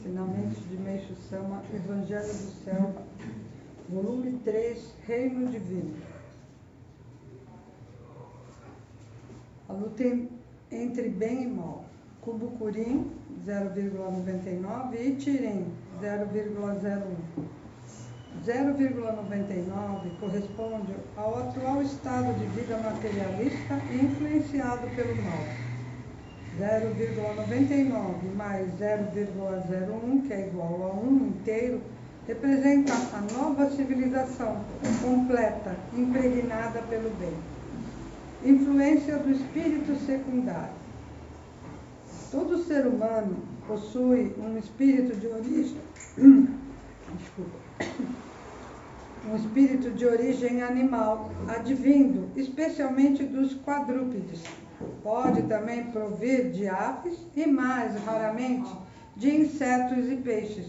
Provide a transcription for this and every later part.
Ensinamentos de Meixo Sama, Evangelho do Céu, volume 3, Reino Divino. A luta entre bem e mal. Kubukurin, 0,99 e Tirim, 0,01. 0,99 corresponde ao atual estado de vida materialista influenciado pelo mal. 0,99 mais 0,01, que é igual a 1 inteiro, representa a nova civilização completa, impregnada pelo bem. Influência do espírito secundário. Todo ser humano possui um espírito de origem, um espírito de origem animal, advindo especialmente dos quadrúpedes. Pode também provir de aves e, mais raramente, de insetos e peixes.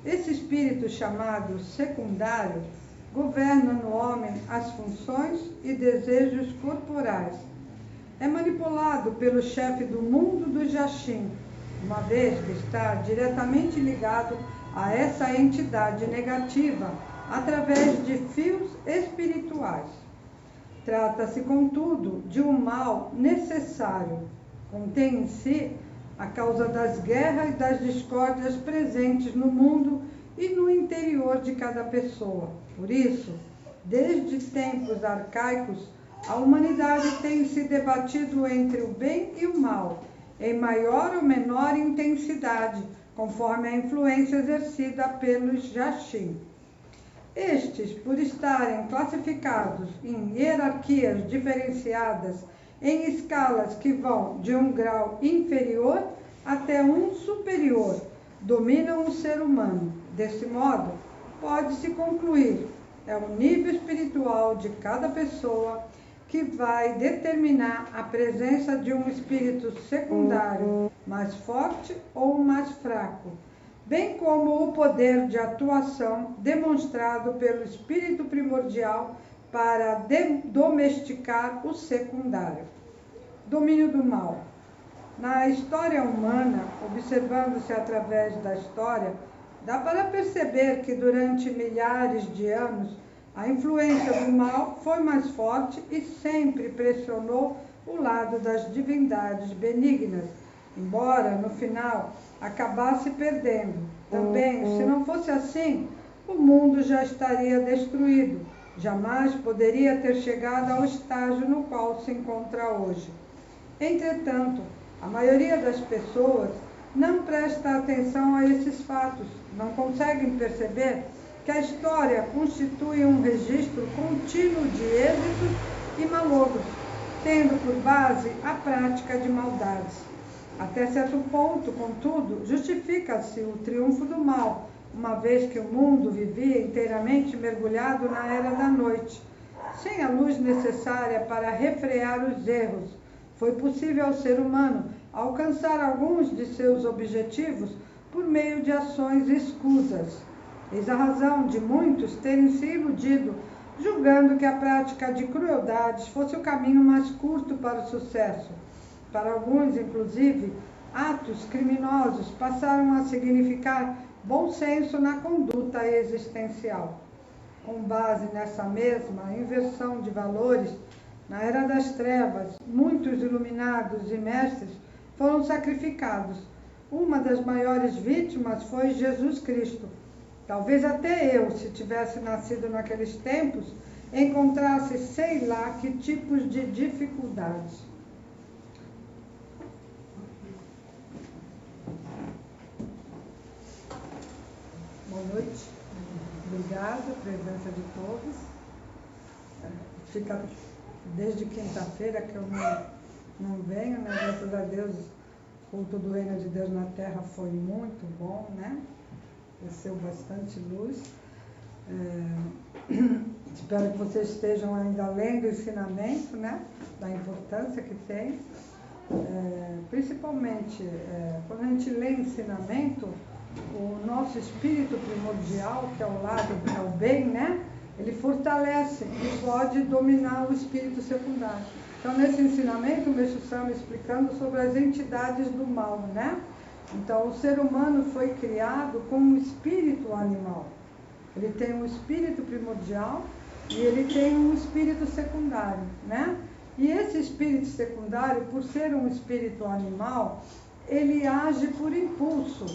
Esse espírito, chamado secundário, governa no homem as funções e desejos corporais. É manipulado pelo chefe do mundo do Jashin, uma vez que está diretamente ligado a essa entidade negativa através de fios espirituais. Trata-se, contudo, de um mal necessário. Contém em si a causa das guerras e das discórdias presentes no mundo e no interior de cada pessoa. Por isso, desde tempos arcaicos, a humanidade tem se debatido entre o bem e o mal, em maior ou menor intensidade, conforme a influência exercida pelos Jashin. Estes, por estarem classificados em hierarquias diferenciadas em escalas que vão de um grau inferior até um superior, dominam o ser humano. Desse modo, pode-se concluir, é o nível espiritual de cada pessoa que vai determinar a presença de um espírito secundário mais forte ou mais fraco, bem como o poder de atuação demonstrado pelo espírito primordial para domesticar o secundário. Domínio do mal. Na história humana, observando-se através da história, dá para perceber que durante milhares de anos a influência do mal foi mais forte e sempre pressionou o lado das divindades benignas, embora no final acabasse perdendo. Também, se não fosse assim, o mundo já estaria destruído, jamais poderia ter chegado ao estágio no qual se encontra hoje. Entretanto, a maioria das pessoas não presta atenção a esses fatos, não conseguem perceber que a história constitui um registro contínuo de êxitos e malogros, tendo por base a prática de maldades. Até certo ponto, contudo, justifica-se o triunfo do mal, uma vez que o mundo vivia inteiramente mergulhado na era da noite. Sem a luz necessária para refrear os erros, foi possível ao ser humano alcançar alguns de seus objetivos por meio de ações escusas. Eis a razão de muitos terem se iludido, julgando que a prática de crueldades fosse o caminho mais curto para o sucesso. Para alguns, inclusive, atos criminosos passaram a significar bom senso na conduta existencial. Com base nessa mesma inversão de valores, na Era das Trevas, muitos iluminados e mestres foram sacrificados. Uma das maiores vítimas foi Jesus Cristo. Talvez até eu, se tivesse nascido naqueles tempos, encontrasse sei lá que tipos de dificuldades. Boa noite. Obrigada a presença de todos. Fica desde quinta-feira que eu não venho, né? Graças a Deus, o culto do Reino de Deus na Terra foi muito bom, né? Desceu bastante luz. Espero que vocês estejam ainda lendo o ensinamento, né? Da importância que tem. Principalmente, quando a gente lê ensinamento, o nosso espírito primordial, que é o lado, é o bem, né? Ele fortalece e pode dominar o espírito secundário. Então, nesse ensinamento, o Meixo Sama explicando sobre as entidades do mal, né? Então, o ser humano foi criado com um espírito animal. Ele tem um espírito primordial e ele tem um espírito secundário, né? E esse espírito secundário, por ser um espírito animal, ele age por impulso.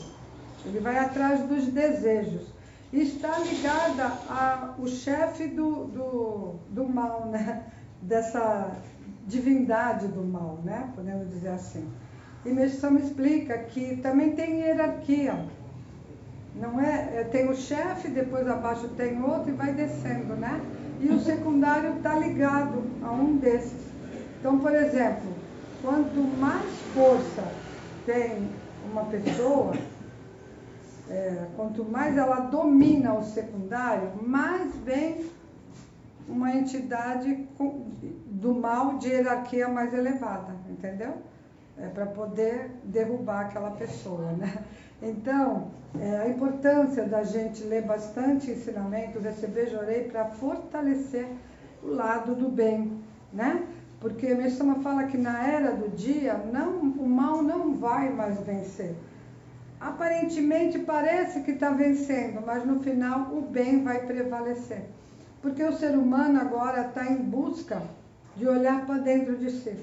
Ele vai atrás dos desejos. E está ligada ao chefe do mal, né? Dessa divindade do mal, né? Podemos dizer assim. E Meshama explica que também tem hierarquia. Não é? Tem o chefe, depois abaixo tem outro e vai descendo, né? E o secundário está ligado a um desses. Então, por exemplo, quanto mais força tem uma pessoa, quanto mais ela domina o secundário, mais vem uma entidade do mal de hierarquia mais elevada, entendeu? Para poder derrubar aquela pessoa, né? Então, a importância da gente ler bastante ensinamento, receber jorei para fortalecer o lado do bem, né? Porque Meshama fala que na era do dia, o mal não vai mais vencer. Aparentemente parece que está vencendo, mas no final o bem vai prevalecer. Porque o ser humano agora está em busca de olhar para dentro de si.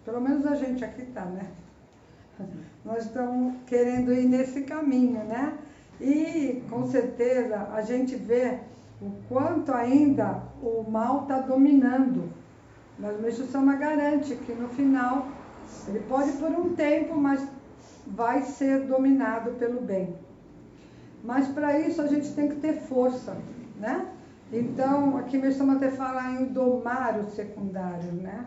Pelo menos a gente aqui está, né? Nós estamos querendo ir nesse caminho, né? E com certeza a gente vê o quanto ainda o mal está dominando. Mas o Meixo Sama garante que no final, ele pode por um tempo, mas vai ser dominado pelo bem. Mas para isso a gente tem que ter força, né? Então, aqui Meixo Sama até fala em domar o secundário, né?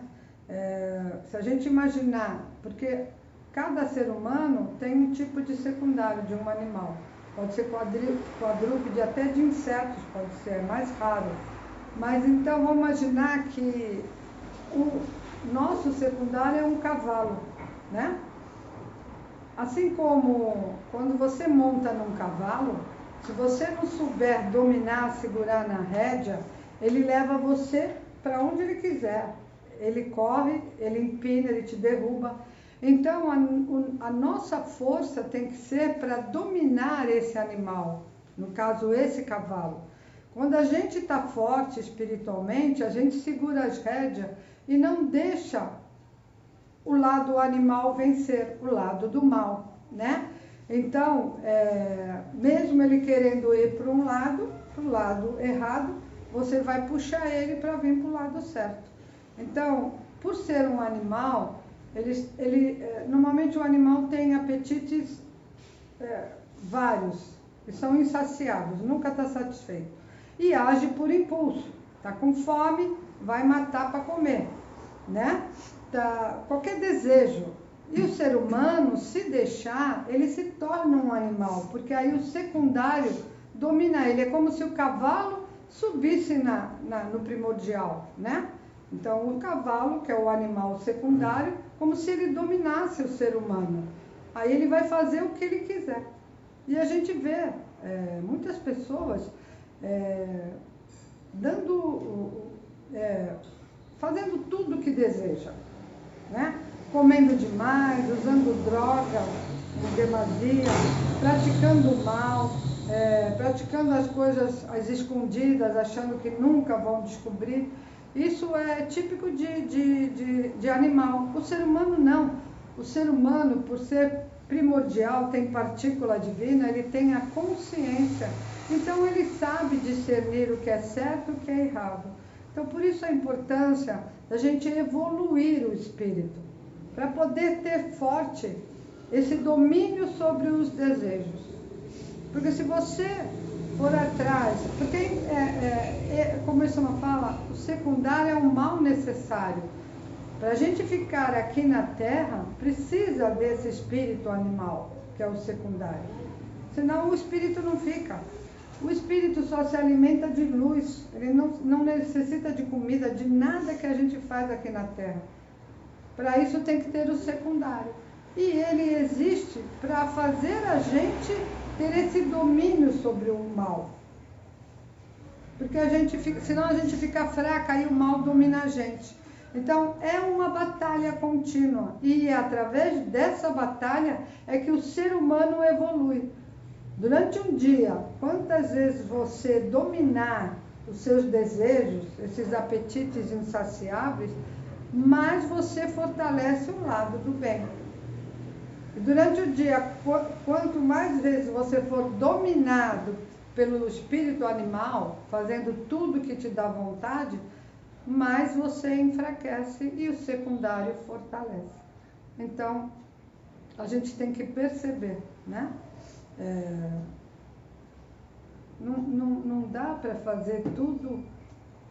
Se a gente imaginar, porque cada ser humano tem um tipo de secundário de um animal. Pode ser quadrúpede, até de insetos pode ser, mais raro. Mas então vamos imaginar que o nosso secundário é um cavalo, né? Assim como quando você monta num cavalo, se você não souber dominar, segurar na rédea, ele leva você para onde ele quiser. Ele corre, ele empina, ele te derruba. Então, a nossa força tem que ser para dominar esse animal, no caso, esse cavalo. Quando a gente está forte espiritualmente, a gente segura as rédeas e não deixa o lado animal vencer, o lado do mal, né? Então, mesmo ele querendo ir para um lado errado, você vai puxar ele para vir para o lado certo. Então, por ser um animal, normalmente o animal tem apetites vários, que são insaciáveis, nunca está satisfeito. E age por impulso. Está com fome, vai matar para comer, né? Qualquer desejo. E o ser humano, se deixar, ele se torna um animal, porque aí o secundário domina ele. É como se o cavalo subisse no primordial, né? Então, o cavalo, que é o animal secundário, como se ele dominasse o ser humano. Aí ele vai fazer o que ele quiser. E a gente vê muitas pessoas fazendo tudo o que deseja, né? Comendo demais, usando droga em demasia, praticando o mal, praticando as coisas às escondidas, achando que nunca vão descobrir. Isso é típico de animal. O ser humano não. O ser humano, por ser primordial, tem partícula divina, ele tem a consciência. Então ele sabe discernir o que é certo e o que é errado. Então por isso a importância da gente evoluir o espírito, para poder ter forte esse domínio sobre os desejos. Porque se você for atrás, porque como isso não fala, o secundário é um mal necessário. Para a gente ficar aqui na Terra, precisa desse espírito animal, que é o secundário. Senão o espírito não fica. O espírito só se alimenta de luz, ele não necessita de comida, de nada que a gente faz aqui na Terra. Para isso tem que ter o secundário. E ele existe para fazer a gente ter esse domínio sobre o mal. Porque senão a gente fica fraca e o mal domina a gente. Então, é uma batalha contínua. E é através dessa batalha é que o ser humano evolui. Durante um dia, quantas vezes você dominar os seus desejos, esses apetites insaciáveis, mais você fortalece o lado do bem. E durante o dia, quanto mais vezes você for dominado pelo espírito animal, fazendo tudo que te dá vontade, mais você enfraquece e o secundário fortalece. Então, a gente tem que perceber, né? Não dá para fazer tudo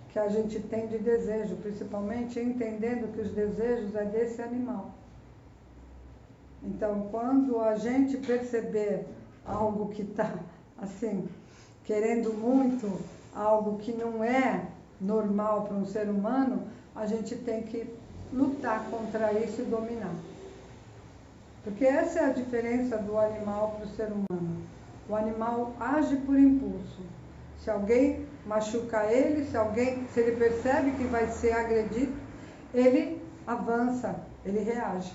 que a gente tem de desejo, principalmente entendendo que os desejos é desse animal. Então, quando a gente perceber algo que está, assim, querendo muito, algo que não é normal para um ser humano, a gente tem que lutar contra isso e dominar. Porque essa é a diferença do animal para o ser humano. O animal age por impulso. Se alguém machuca ele, se ele percebe que vai ser agredido, ele avança, ele reage.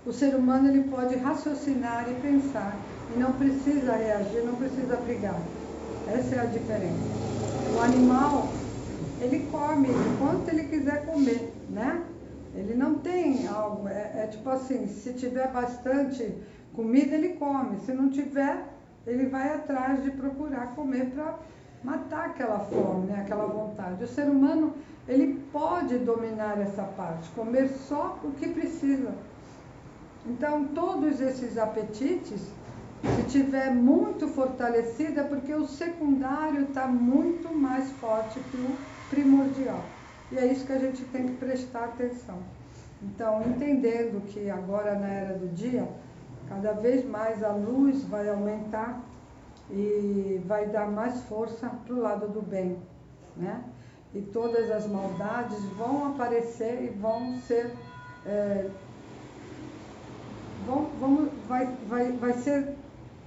O ser humano ele pode raciocinar e pensar e não precisa reagir, não precisa brigar. Essa é a diferença. O animal, ele come enquanto ele quiser comer, né? Ele não tem algo, tipo assim, se tiver bastante comida ele come, se não tiver, ele vai atrás de procurar comer para matar aquela fome, né? Aquela vontade. O ser humano, ele pode dominar essa parte, comer só o que precisa. Então, todos esses apetites, se tiver muito fortalecido, é porque o secundário está muito mais forte que o primordial. E é isso que a gente tem que prestar atenção. Então, entendendo que agora na era do dia, cada vez mais a luz vai aumentar e vai dar mais força para o lado do bem, né? E todas as maldades vão aparecer e vão ser...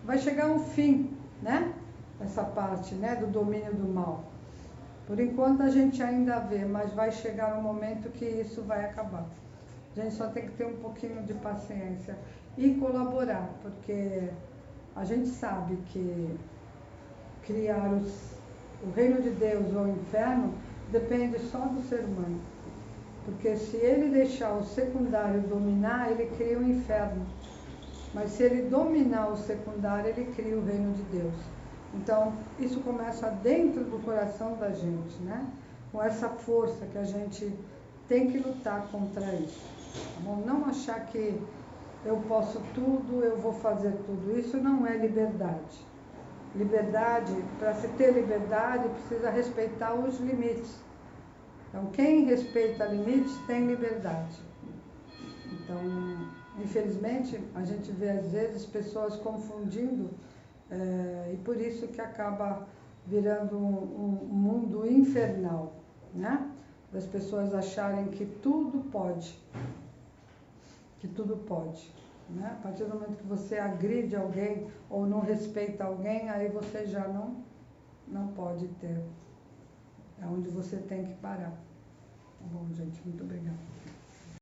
vai chegar um fim, né? Essa parte, né, do domínio do mal. Por enquanto a gente ainda vê, mas vai chegar um momento que isso vai acabar. A gente só tem que ter um pouquinho de paciência e colaborar, porque a gente sabe que criar o reino de Deus ou o inferno depende só do ser humano. Porque se ele deixar o secundário dominar, ele cria o inferno. Mas se ele dominar o secundário, ele cria o reino de Deus. Então, isso começa dentro do coração da gente, né? Com essa força que a gente tem que lutar contra isso. Tá bom? Não achar que eu posso tudo, eu vou fazer tudo. Isso não é liberdade. Liberdade, para se ter liberdade, precisa respeitar os limites. Então, quem respeita limites tem liberdade. Então, infelizmente, a gente vê às vezes pessoas confundindo e por isso que acaba virando um mundo infernal, né? Das pessoas acharem que tudo pode, né? A partir do momento que você agride alguém ou não respeita alguém, aí você já não pode ter. É onde você tem que parar. Tá bom, gente? Muito obrigada.